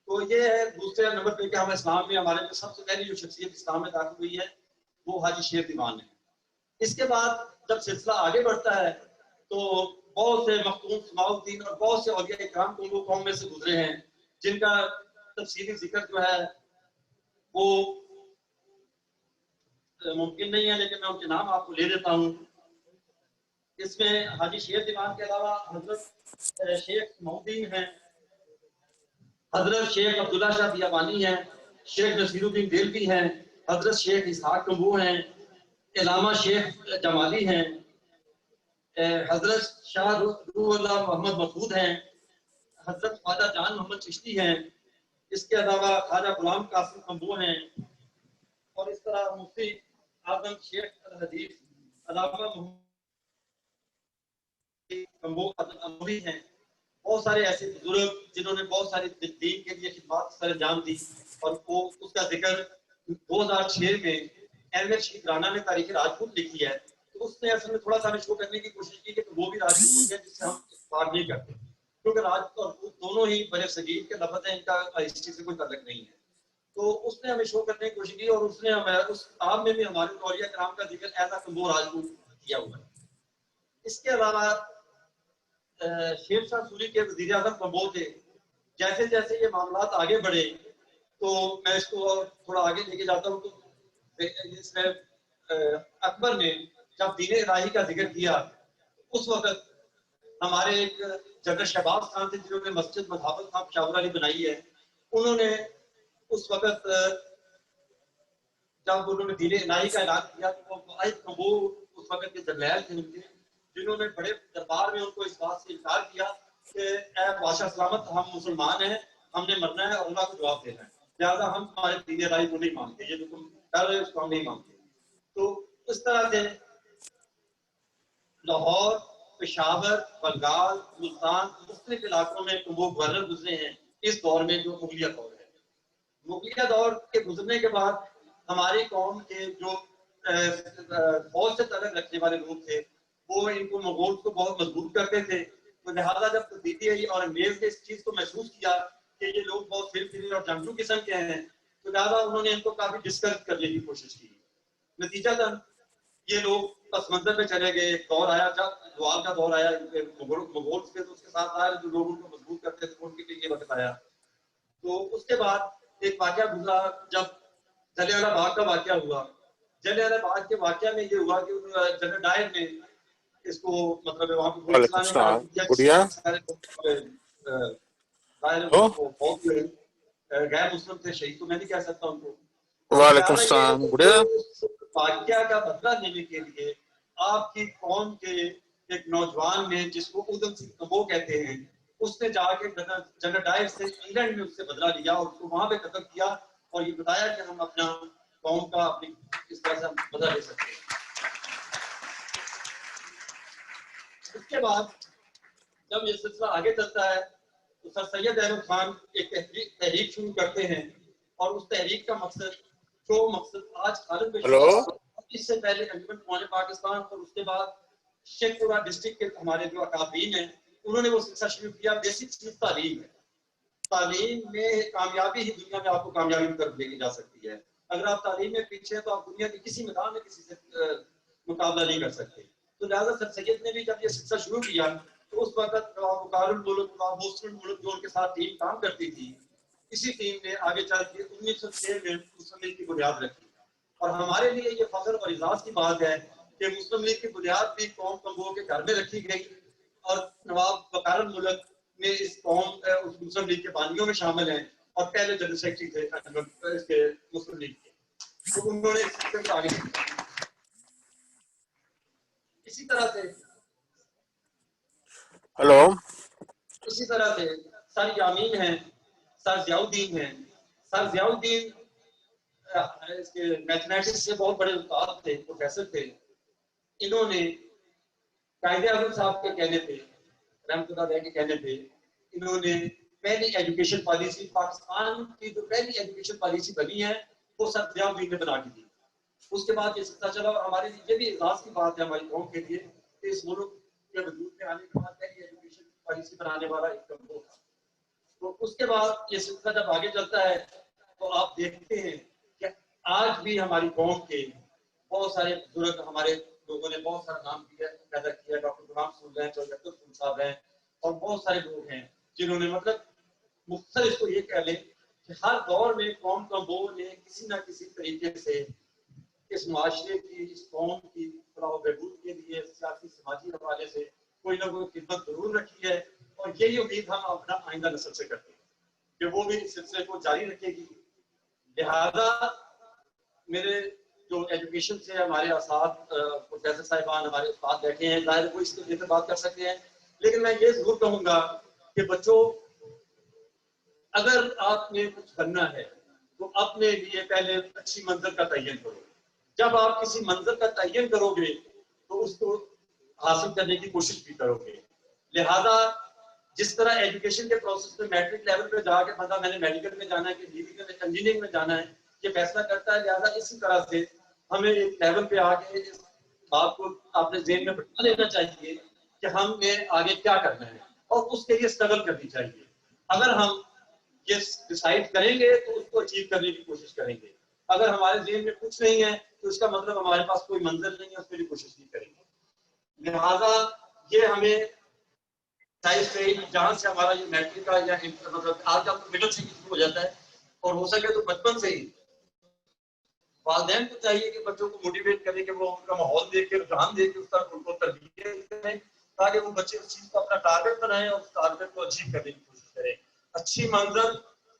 तो ये है दूसरे नंबर पे कि हम इस्लाम में हमारे में सबसे पहली जो शख्सियत इस्लाम में दाखिल हुई है वो हाजी शेर दीवान है। इसके बाद जब सिलसिला आगे बढ़ता है तो बहुत से मखदूम समाउद्दीन और बहुत से औलिया इकराम को वो कौम में से गुजरे हैं जिनका तफसीली जिक्र जो है वो मुमकिन नहीं है, लेकिन मैं उनके नाम आपको ले देता हूँ। इसमें हाजी शेर दीवान के अलावा हजरत शेख मऊद्दीन हैं, हजरत शेख अब्दुल्ला शाह बियाबानी हैं, शेख नसीरुद्दीन देलवी हैं, हजरत शेख इसहाक कम्बू हैं, इलामा शेख जमाली हैं, हजरत शाह रूहुल्लाह मोहम्मद मसूद हैं, हजरत ख्वाजा जान मोहम्मद चिश्ती हैं, इसके अलावा ख्वाजा गुलाम कासिम कम्बू हैं और इस तरह मुफ्ती आजम शेख अल हदीस अलामा कम्बू अमवी हैं। बहुत सारे ऐसे बुजुर्ग जिन्होंने बहुत सारी दीन के लिए खिदमत सर अंजाम दी और वो उसका जिक्र 2006 में अहमद शीख राणा ने तारीख राजपूत लिखी है, तो उसने असल में थोड़ा सा शो करने की कोशिश की कि वो भी राजपूत है जिससे हम इस्तेमाल नहीं करते, क्योंकि राजपूत और दोनों ही बड़े सगीर के लफ्ज़ हैं, इनका हिस्ट्री से कोई ताल्लुक नहीं है। तो उसने हमें शो करने की कोशिश की और उसने हमें उस किताब में भी हमारे औलिया किराम का जिक्र ऐसा कम्बो राजपूत किया हुआ है। इसके अलावा शेर शाह सूरी के वज़ीर आज़म कम्बो थे। जैसे जैसे ये मामला आगे बढ़े तो मैं इसको थोड़ा आगे लेके जाता हूँ। तो इसमें अकबर ने जब दीन इलाही का जिक्र किया उस वक्त हमारे एक जनरल शहबाज खान थे जिन्होंने मस्जिद मधाबत खान पेशावर वाली बनाई है। उन्होंने उस वक्त जब उन्होंने दीन इलाही का ऐलान किया तो वो उस वक्त के जर्नैल थे उनके, जिन्होंने बड़े दरबार में उनको इस बात से इनकार किया कि ए बादशाह सलामत, हम मुसलमान हैं, हमने मरना है और अल्लाह को जवाब देना है, लिहाजा हम तुम्हारे दीन इलाही को नहीं मानते, ये जो तुम कर रहे हो उसको हम नहीं मानते। तो इस तरह से लाहौर, पेशावर, बंगाल, मुल्तान, मुख्तलिफ इलाकों में वो गवर्नर गुजरे हैं इस दौर में जो मुगलिया दौर है। मुगलिया दौर के गुजरने के बाद हमारी कौम के जो फौज से ताल्लुक रखने वाले लोग थे वो इनको मंगोल को बहुत मजबूत करते थे। तो लिहाजा जब तब्दीली आई और अंग्रेज ने इस चीज को महसूस किया कि ये लोग बहुत फिर और जंगजू किस्म के हैं, तो लिहाजा उन्होंने इनको काफी डिस्करेज करने की कोशिश की। नतीजतन ये लोग पस मंजर पे चले गए। दौर आया जब दुआल का दौर आया मुगल के, तो उसके साथ आया जो लोग उनको मजबूत करते थे उनके लिए ये वक्त आया। तो उसके बाद एक वाकया गुजरा जब जलियांवाला बाग का वाकया हुआ। जलियांवाला बाग के वाकया में ये हुआ कि जनरल डायर ने इसको मतलब वहां पे गैर मुस्लिम थे, शहीद तो मैं नहीं कह सकता उनको। वालेकुम सलाम। वाकया का बदला लेने के लिए आपकी कौम के एक नौजवान ने जिसको उधम सिंह कम्बो कहते हैं, उसने जाके जनरल डायर से इंग्लैंड में उससे बदला लिया और उसको वहां पे कत्ल किया और ये बताया कि हम अपना कौम का अपनी किस तरह से बदला ले सकते हैं। उसके बाद जब ये सिलसिला आगे चलता है तो सर सैयद अहमद खान एक तहरीक शुरू करते हैं और उस तहरीक का मकसद आज खालिद में इससे पहले अंजुमन क़ुरान पाकिस्तान और उसके बाद शेखपुरा डिस्ट्रिक्ट के हमारे जो अकादमीन हैं उन्होंने वो सिलसिला शुरू किया। बेसिक चीज तालीम है। तालीम में कामयाबी ही दुनिया में आपको कामयाबी की तरफ लेके जा सकती है। अगर आप तालीम में पीछे हैं तो आप दुनिया के किसी मैदान में किसी से मुकाबला नहीं कर सकते। तो लिहाजा सर सैयद ने भी जब ये सिलसिला शुरू किया तो उस वक्त मुल्क जो उनके साथ टीम काम करती थी, इसी टीम ने आगे चल के 1906 में मुस्लिम लीग की बुनियाद रखी। और हमारे लिए ये फख्र और इजाज की बात है कि मुस्लिम लीग की बुनियाद भी कौम कमबो के घर में रखी गई और नवाब वकार मुल्क में इस कौम उस मुस्लिम लीग के बानियों में शामिल हैं और पहले जनरल सेक्रेटरी थे मुस्लिम लीग के। तो उन्होंने आगे इसी तरह से सर यामीन हैं, सर ज़ियाउद्दीन हैं। सर ज़ियाउद्दीन इसके मैथमेटिक्स से बहुत बड़े उस्ताद थे, प्रोफेसर थे। इन्होंने कायदे आज़म साहब के कहने पे, रहमतुल्लाह के कहने पे, इन्होंने पहली एजुकेशन पॉलिसी पाकिस्तान की जो पहली एजुकेशन पॉलिसी बनी है वो सर ज़ियाउद्दीन ने बना के दी। उसके बाद ये सिलसिला चला और हमारे लिए भी एजाज की बात है हमारी कौम के लिए कि इस मुल्क के वजूद में आने के बाद पहली एजुकेशन पॉलिसी बनाने वाला एक कमबो था। तो उसके बाद ये सिलसिला जब आगे चलता है तो आप देखते हैं कि आज भी हमारी कौम के बहुत सारे बुजुर्ग हमारे लोगों ने बहुत सारा नाम पैदा किया। डॉक्टर गुलाम रसूल हैं, चौधरी साहब हैं और बहुत सारे लोग हैं जिन्होंने मतलब मुख्तसर इसको ये कह लें कि हर दौर में कौम कमबो ने किसी ना किसी तरीके से इस माशरे की, इस कौम की फलाह बहबूद के लिए सियासी समाजी हवाले से कोई ना कोई खिदमत जरूर रखी है। और यही उम्मीद हम अपना आइंदा नस्ल से करते हैं कि वो भी इस सिलसिले को जारी रखेगी। लिहाजा मेरे जो एजुकेशन से हमारे असाद प्रोफेसर साहिबान हमारे उस्ताद बैठे हैं, जाहिर वो इसके लिए बात कर सकते हैं, लेकिन मैं ये जरूर कहूँगा कि बच्चों अगर आपने कुछ बनना है तो अपने लिए पहले अच्छी मंजिल का तयन करो। जब आप किसी मंजिल का तयन करोगे तो उसको हासिल करने की कोशिश भी करोगे। लिहाजा जिस तरह एजुकेशन के प्रोसेस में मैट्रिक लेवल पे जाके बंदा मैंने मेडिकल में जाना है कि इंजीनियरिंग में जाना है ये फैसला करता है। लिहाजा इसी तरह से हमें एक लेवल पे आके इस बात को अपने ज़हन में बिठा लेना चाहिए कि हमें आगे क्या करना है और उसके लिए स्ट्रगल करनी चाहिए। अगर हम ये डिसाइड करेंगे तो उसको अचीव करने की कोशिश करेंगे। अगर हमारे ज़हन में कुछ नहीं है तो इसका मतलब हमारे पास कोई मंजिल नहीं है, उसके लिए कोशिश नहीं करेंगे। लिहाजा ये हमें जहाँ से हमारा ये मैट्रिक का या मतलब आज आपको मिडिल से शुरू हो जाता है और हो सके तो बचपन से ही वालिदैन को चाहिए कि बच्चों को मोटिवेट करें कि वो उनका माहौल देख के, रुझान देख के उस तरफ उनको तरबियत करें ताकि वो बच्चे उस चीज को अपना टारगेट बनाएं और उस टारगेट को अचीव करने की कोशिश करें। अच्छी मंजिल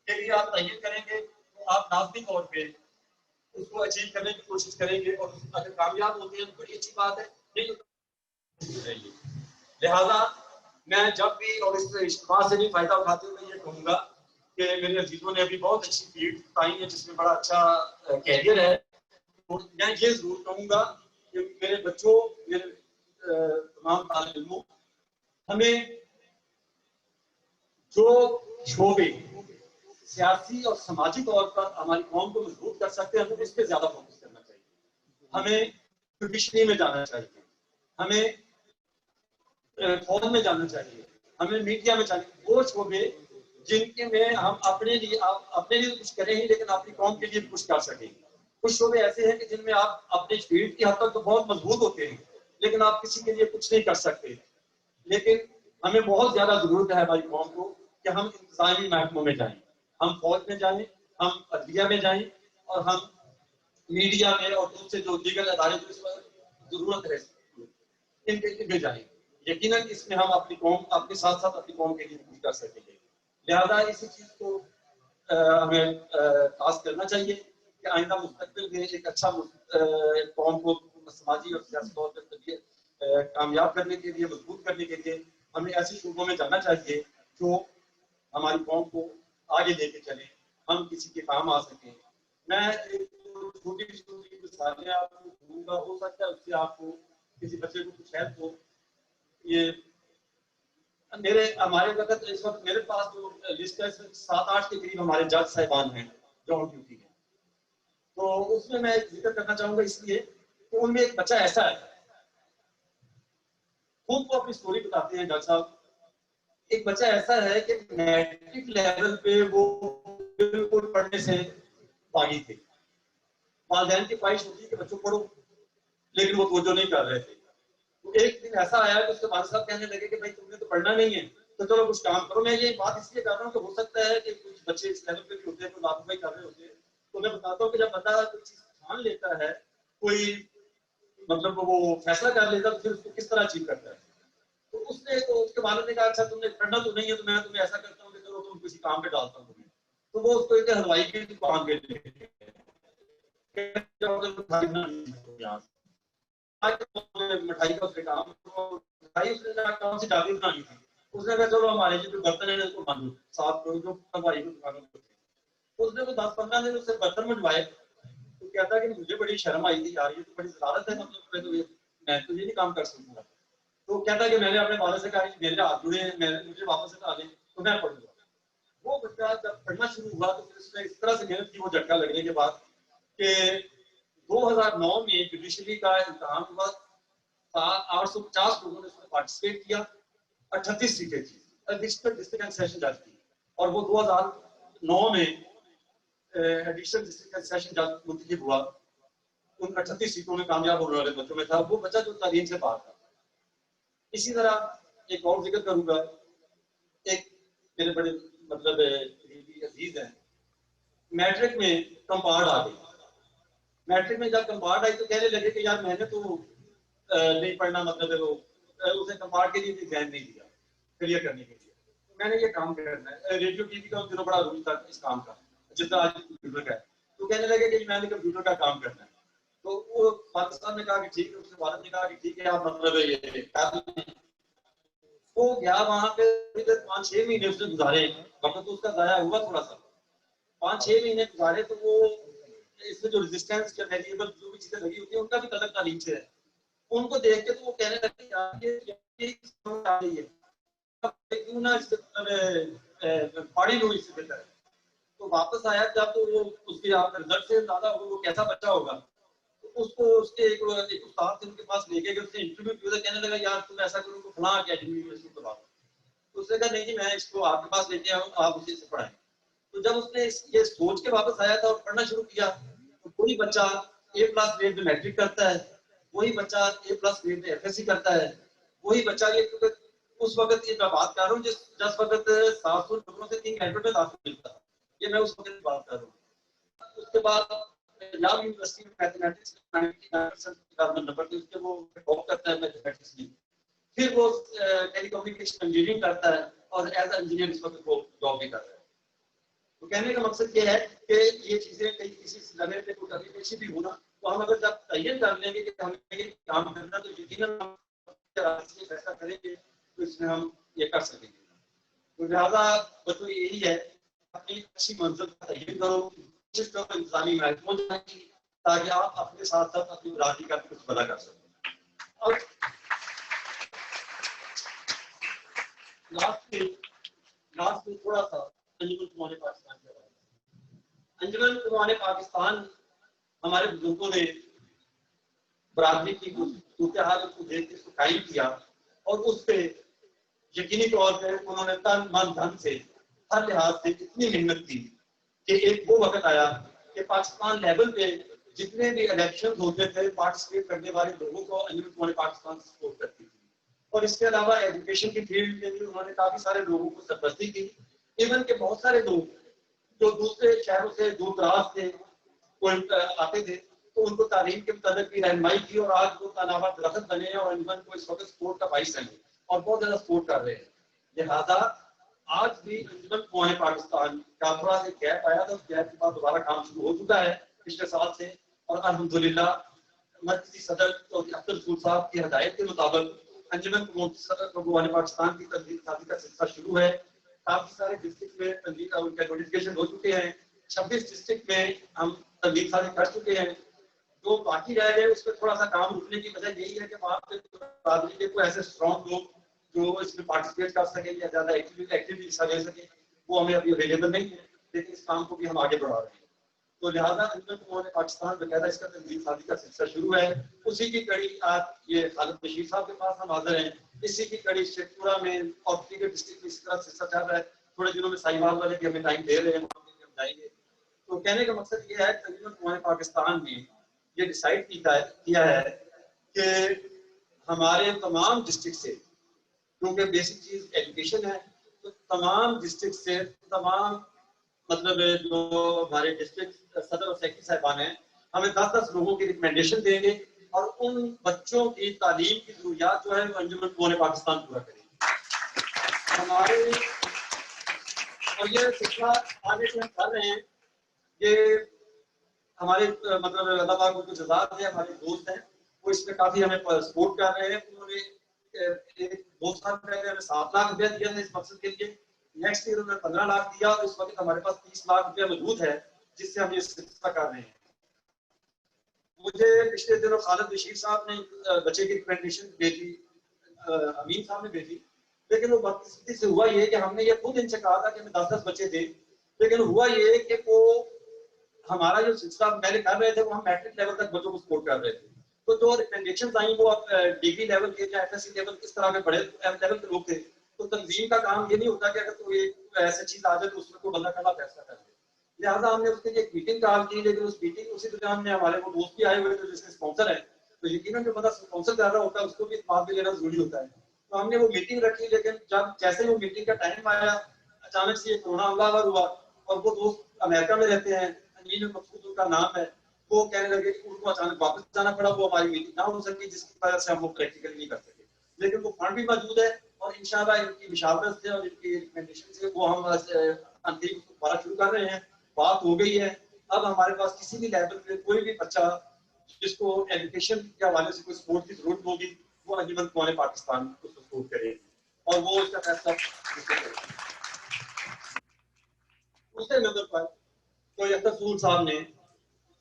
के लिए आप तैयार करेंगे तो आप लाजमी तौर पे उसको अचीव करने की कोशिश करेंगे और अगर कामयाब होते हैं तो बड़ी अच्छी बात है, नहीं तो लिहाजा मैं जब भी और इस इज्तिमा से भी फायदा उठाते हुए ये कहूँगा कि मेरे अजीजों ने अभी बहुत अच्छी फील्ड पाई है जिसमें बड़ा अच्छा कैरियर है। तो मैं ये जरूर कहूँगा कि मेरे बच्चों, मेरे तमाम तालिब इल्मों, हमें जो शोबे सियासी और समाजी तौर पर हमारी कौम को मजबूत कर सकते हैं हमें इस पर ज्यादा फोकस करना चाहिए। हमें जुडिशरी में जाना चाहिए, हमें फौज में जाना चाहिए, हमें मीडिया में चाहिए। वो शोबे जिनके में हम अपने लिए कुछ करें ही लेकिन अपनी कौम के लिए कुछ कर सकेंगे। कुछ शोबे ऐसे हैं कि जिनमें आप अपने फील्ड की हद तक तो बहुत मजबूत होते हैं लेकिन आप किसी के लिए कुछ नहीं कर सकते। लेकिन हमें बहुत ज्यादा जरूरत है हमारी कौम को कि हम इंतजामी महकमों में जाएं, हम फौज में जाएं, हम अदलिया में जाएं और हम मीडिया में और दूसरे जो लीगल अदारे जरूरत है इनके जाएं। यकीनन इसमें हम अपनी कौम अपने साथ साथ अपनी कौम के लिए कुछ कर सकेंगे। लिहाजा इसी चीज को हमें खास करना चाहिए कि आइंदा मुस्तकबिल में एक अच्छा कौम को समाजी और सियासी तौर पर कामयाब करने के लिए, मजबूत करने के लिए हमें ऐसे शोबों में जाना चाहिए जो हमारी कौम को आगे लेके चले, हम किसी के काम आ सकें। मैं एक छोटी छोटी मिसालें आपको दूंगा, हो सकता है उससे आपको किसी बच्चे को कुछ हेल्प हो। ये हमारे वक्त इस वक्त मेरे पास जो लिस्ट है 7-8 के करीब हमारे जज साहिबान हैं जो ऑन ड्यूटी हैं। तो उसमें मैं जिक्र करना चाहूंगा इसलिए कि उनमें एक बच्चा ऐसा है, खुद को अपनी स्टोरी बताते हैं जज साहब। एक बच्चा ऐसा है कि मैट्रिक लेवल पे वो बिल्कुल पढ़ने से बागी थे। वालिदैन की ख्वाहिश होती है कि बच्चों पढ़ो, लेकिन वो तवज्जो नहीं कर रहे थे। तो एक दिन ऐसा आया कि उसके वालिद साहब कहने लगे कि भाई तुमने तो पढ़ना नहीं है, तो चलो कुछ काम करो। मैं ये बात इसलिए कर रहा हूँ कि हो सकता है कि कुछ बच्चे इस लेवल पे भी होते हैं, कोई लापरवाही कर रहे होते हैं। तो मैं बताता हूँ कि जब बंदा कोई चीज ठान लेता है, कोई मतलब वो फैसला कर लेता है, तो फिर उसको किस तरह अचीव करता है। तो उसने तो उसके वालिद ने कहा अच्छा तुमने पढ़ना तो नहीं है, तो मैं तुम्हें ऐसा करता हूँ कि चलो तुम किसी काम पे डालता हूँ तुम्हें। तो वो उसको एक हलवाई की दुकान पे ले मिठाई का उसने काम, मिठाई उसने कौन सी जादू बनानी थी। उसने कहा चलो हमारे जो बर्तन है उसको मान लो, 7 लोग जो हलवाई की दुकान पे थे, उसने तो 10-15 दिन उससे बर्तन मंगवाए। तो कहता कि मुझे बड़ी शर्म आई थी यार, ये तो बड़ी ज़लालत है, मतलब तो मैं तो ये नहीं काम कर सकूंगा। तो कहता कि मैंने अपने वालिद से कहा कि मेरे हाथ जुड़े हैं, मैंने मुझे वापस हटा दें तो मैं पढ़ूंगा। वो बच्चा जब पढ़ना शुरू हुआ तो फिर उसने इस तरह से मेहनत की, वो झटका लगने के बाद कि 2009 में जुडिशरी का इम्तहान हुआ, 850 लोगों ने उसमें पार्टिसिपेट किया, 38 सीटें थी, एडिशनल डिस्ट्रिक्ट एंड सेशन जज की। और वो 2009 में एडिशनल डिस्ट्रिक्ट एंड सेशन जज मुंतखब हुआ, उन 38 सीटों में कामयाब होने वाले बच्चों में था वो बच्चा जो तारीख से बाहर था। इसी तरह एक और जिक्र करूंगा, एक मेरे बड़े मतलब अजीज हैं, मैट्रिक में कंपार्ट आ गई। मैट्रिक में जब कंपार्ट आई तो कहने लगे कि यार मैंने तो नहीं पढ़ना, मतलब वो उसने कंपार्ट के लिए एग्जाम नहीं दिया क्लियर करने के लिए। तो मैंने ये काम करना है, रेडियो टीवी का उस दिनों बड़ा रूल था इस काम का, जितना आज कंप्यूटर का है। तो कहने लगे कि मैंने कंप्यूटर का काम करना है। तो वो पाकिस्तान ने कहा कि ठीक है, उसके वालिद ने कहा कि ठीक है आप मतलब ये कर। वो गया वहां पे 5-6 महीने उसने गुजारे, वक्त तो उसका जाया हुआ थोड़ा सा, 5-6 महीने गुजारे। तो वो इसमें जो रेजिस्टेंस के वेरिएबल जो भी चीजें लगी होती है उनका भी कदर तालीम से है। उनको देख के तो वो कहने लगे यार ये समझ आ रही है, क्यों ना इससे पढ़ी लो इससे बेहतर है। तो वापस आया जब तो वो उसके आप रिजल्ट से अंदाजा होगा वो कैसा बच्चा होगा। तो उसको उसके एक उस्ताद थे उनके पास लेके गए, उसने इंटरव्यू किया, कहने लगा यार तुम ऐसा करो तो फलां अकेडमी में इसको करवा दो। तो उसने कहा नहीं जी मैं इसको आपके पास लेके आऊँ, आप उसी से पढ़ाएं। तो जब उसने ये सोच के वापस आया था और पढ़ना शुरू किया, तो कोई बच्चा A+ ग्रेड में मैट्रिक करता है, वही बच्चा A+ ग्रेड में FSC करता है, वही बच्चा ये उस वक्त ये मैं बात कर रहा हूँ जिस वक्त 700 नंबरों से 3 ग्रेजुएट में दाखिल मिलता है, ये मैं उस वक्त की बात कर रहा हूँ। उसके बाद पंजाब यूनिवर्सिटी में मैथमेटिक्स में 99% नंबर थे उसके, वो टॉप करता है मैथमेटिक्स में। फिर वो टेलीकम्युनिकेशन इंजीनियरिंग करता है और एज इंजीनियर इस वक्त वो जॉब भी कर रहा है। तो कहने का मकसद ये है कि ये चीजें कहीं किसी लेवल पे कोई अभिपेक्षी भी होना, तो हम अगर जब तयन कर लेंगे कि हमें ये काम करना, तो यकीनन हम फैसला करेंगे तो इसमें हम ये कर सकेंगे। तो लिहाजा बच्चों यही है, अपनी अच्छी मंजिल का तयन करो, कोशिश करो इंतजामी महकमों की, ताकि आप अपने साथ साथ अपनी बरादरी का कुछ भला कर सकें। और लास्ट में थोड़ा सा अंजुमन क़ुरआन पाकिस्तान के बारे में। अंजुमन क़ुरआन पाकिस्तान हमारे बुजुर्गों ने बरादरी की सूरत हाल को देख के इसको कायम किया और उस पे यकीनी तौर पर उन्होंने तन मन धन से हर लिहाज से इतनी मेहनत की कि एक वो वक्त आया कि पाकिस्तान लेवल पे जितने भी इलेक्शन होते थे पार्टिसिपेट करने वाले लोगों को अंजुमन क़ुरआन पाकिस्तान सपोर्ट करती थी। और इसके अलावा एजुकेशन की फील्ड में भी उन्होंने काफी सारे लोगों को सरपरस्ती की। इवन के बहुत सारे लोग जो दूसरे शहरों से दूर दराज से आते थे तो उनको तालीम के मुताबिक भी रहनुमाई की और आज वो तालाबा दरख्त बने हैं और अंजुमन को इस वक्त सपोर्ट का बाइस हैं और बहुत ज्यादा सपोर्ट कर रहे हैं। लिहाजा आज भी अंजुमन क़ुरआन पाकिस्तान का थोड़ा सा गैप आया था, उस गैप के बाद दोबारा काम शुरू हो चुका है पिछले साल से और अल्हम्दुलिल्लाह मरकजी सदर अब्दुल रसूल साहब की हदायत के मुताबिक अंजुमन क़ुरआन पाकिस्तान की तनवीर शादी का सिलसिला शुरू है। काफी सारे डिस्ट्रिक्ट में तनवीर उनके नोटिफिकेशन हो चुके हैं, 26 डिस्ट्रिक्ट में हम तनवीर शादी कर चुके हैं। जो बाकी रह गए उस पर थोड़ा सा काम रुकने की वजह यही है कि वहाँ पे बरादरी के कोई ऐसे स्ट्रॉन्ग लोग जो इसमें पार्टिसिपेट कर सके या ज्यादा एक्टिवली हिस्सा ले सके वो हमें अभी अवेलेबल नहीं है, लेकिन इस काम को भी हम आगे बढ़ा रहे हैं। तो लिहाजा उन्होंने पाकिस्तान बकायदा इसका तंजीम साजी का सिलसिला शुरू है। उसी की कड़ी आज ये खालिद बशीर साहब के पास हम हाजिर हैं। इसी की कड़ी शेखपुरा में और दीगर डिस्ट्रिक्ट में इस तरह सिलसिला चल रहा है। थोड़े दिनों में साहिवाल वाले भी हमें टाइम दे रहे हैं, हम जाएंगे। तो कहने का मकसद ये है तकरीबन पाकिस्तान में ये डिसाइड किया है कि हमारे तमाम डिस्ट्रिक्ट से, क्योंकि बेसिक चीज एजुकेशन है, तो तमाम डिस्ट्रिक्ट से तमाम मतलब जो हमारे डिस्ट्रिक्ट सदर और सेक्रेटरी साहिबान हैं हमें 10-10 लोगों की रिकमेंडेशन देंगे और उन बच्चों की तालीम की जरूरियात जो है वो अंजुमन क़ुरान पाकिस्तान पूरा करेंगे हमारे। और ये सिलसिला आगे से हम कर रहे हैं। ये हमारे मतलब अल्लाह पाक को जज़ात है, हमारे दोस्त हैं वो इसमें काफी हमें सपोर्ट कर रहे हैं। उन्होंने 2 साल पहले हमें 7 लाख रुपया दिया था इस मकसद के लिए। नेक्स्ट ईयर उन्होंने 15 लाख दिया और इस वक्त हमारे पास 30 लाख रुपया मौजूद है जिससे हम ये सिलसिला कर रहे हैं। मुझे पिछले दिनों खालिद बशीर साहब ने बच्चे की रिकमेंडेशन भेजी, अमीन साहब ने भेजी, लेकिन वो बदकिस्मती से हुआ ये कि हमने ये खुद इनसे कहा था कि हमें 10-10 बच्चे थे, लेकिन हुआ ये कि वो हमारा जो सिलसिला पहले कर रहे थे वो हम मैट्रिक लेवल तक बच्चों को सपोर्ट कर रहे थे। तो जो रिकमेंडेशन आई वो डिग्री लेवल के या एफएससी लेवल इस तरह के बड़े लेवल के लोग थे। तो तंजीम का काम ये नहीं होता कि अगर कोई ऐसी चीज आ जाए तो उसमें कोई बंदा खड़ा फैसला कर ले। लिहाजा हमने उसके लिए एक मीटिंग कॉल की, लेकिन उस मीटिंग उसी दौरान में हमारे वो दोस्त भी आए हुए थे जिसके स्पॉन्सर है, तो यकीनन जो बंदा स्पॉन्सर कर रहा होता है उसको भी इत्मीनान भी लेना जरूरी होता है। तो हमने वो मीटिंग रखी, लेकिन जब जैसे वो मीटिंग का टाइम आया अचानक से कोरोना हमलावर हुआ और वो दोस्त अमेरिका में रहते हैं, अनिल मकसूद उनका नाम है, वो कहने लगे कि उनको अचानक वापस जाना पड़ा, वो हमारी मीटिंग ना हो सकी जिसकी वजह से हम वो प्रैक्टिकल नहीं कर सके। लेकिन वो फंड भी मौजूद है और इंशाल्लाह इनकी मुशावरत से और इनकी रिकमेंडेशन से वो हम अंतिम दोबारा शुरू कर रहे हैं। बात हो गई है। अब हमारे पास किसी भी लेवल पे कोई भी बच्चा जिसको एजुकेशन के हवाले से कोई सपोर्ट की जरूरत होगी वो अंजुमन क़ुरान पाकिस्तान को सपोर्ट करेगी और वो उसका फैसला उसके नजर पर तो यकसूल साहब ने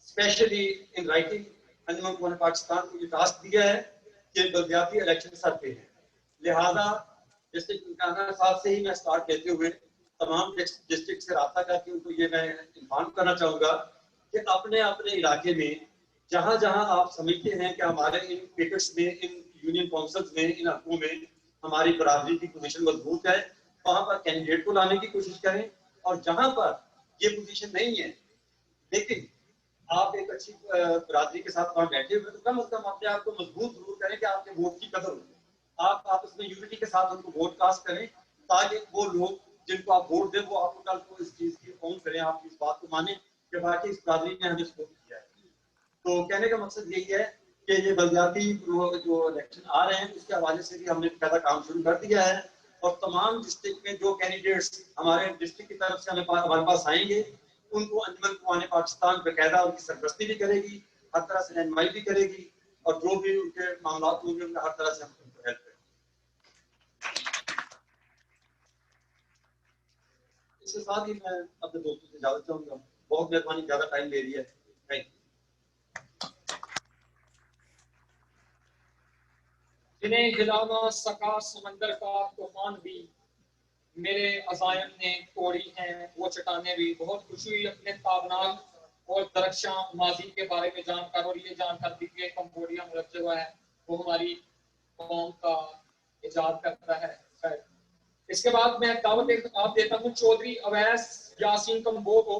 स्पेशली इन राइटिंग अंजुमन क़ुरान पाकिस्तान को ये टास्क दिया है कि बलदियाती इलेक्शन सर पे है। लिहाजा डिस्ट्रिक्ट इम्तिहान साहब से ही मैं स्टार्ट लेते हुए तमाम डिस्ट्रिक्ट से रब्ता करके उनको ये मैं इन्फॉर्म करना चाहूँगा कि अपने अपने इलाके में जहाँ जहाँ आप समझते हैं कि हमारे इन क्रिकेट्स में, इन यूनियन काउंसिल्स में, इन हकों में हमारी बरादरी की पोजीशन मजबूत है, वहाँ पर कैंडिडेट को लाने की कोशिश करें। और जहाँ पर ये पोजीशन नहीं है लेकिन आप एक अच्छी बरादरी के साथ वहाँ बैठे हुए, तो कम से कम अपने आप को मजबूत जरूर करें कि आपके वोट की कदर हो। आप आपस में यूनिटी के साथ उनको वोट कास्ट करें ताकि वो लोग जिनको आप वोट दें वो आपको कल को इस चीज की काउंट करें, आप इस बात को माने कि बाकी इस बरादरी ने हमें सपोर्ट किया है। तो कहने का मकसद यही है कि ये बलदियाती जो इलेक्शन आ रहे हैं उसके हवाले से भी हमने पहला काम शुरू कर दिया है और तमाम डिस्ट्रिक्ट में जो कैंडिडेट्स हमारे डिस्ट्रिक्ट की तरफ से हमारे पास आएंगे उनको अंजुमन क़ुरान पाकिस्तान बाकायदा उनकी सरपरस्ती भी करेगी, हर तरह से रहनुमाई भी करेगी और जो भी उनके मामला होंगे उनका हर तरह से हम उनको हेल्प करेंगे। इसके साथ ही मैं अपने दोस्तों से इजाजत चाहूंगा। बहुत मेहरबानी, ज्यादा टाइम ले रही है। Thank you. जिन्हें हिला सका समंदर का तूफान भी, मेरे अज़ायम ने तोड़ी हैं वो चट्टानें भी। बहुत खुशी हुई अपने ताबनाक और दरख्शां माजी के बारे में जानकर, और ये जानकर भी कि कंबोडिया मुल्क जो है वो हमारी कौम का इजाद करता है। इसके बाद मैं दावत आप देता हूँ चौधरी अवैस यासीन कंबो को,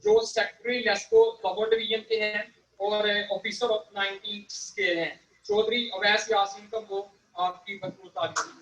जो सेक्रेटरी लेस्को लाहौर डिवीजन के हैं और ऑफिसर ऑफ 19 के हैं। चौधरी अवैस यासीन कंबो, आपकी बदबू तारीफ।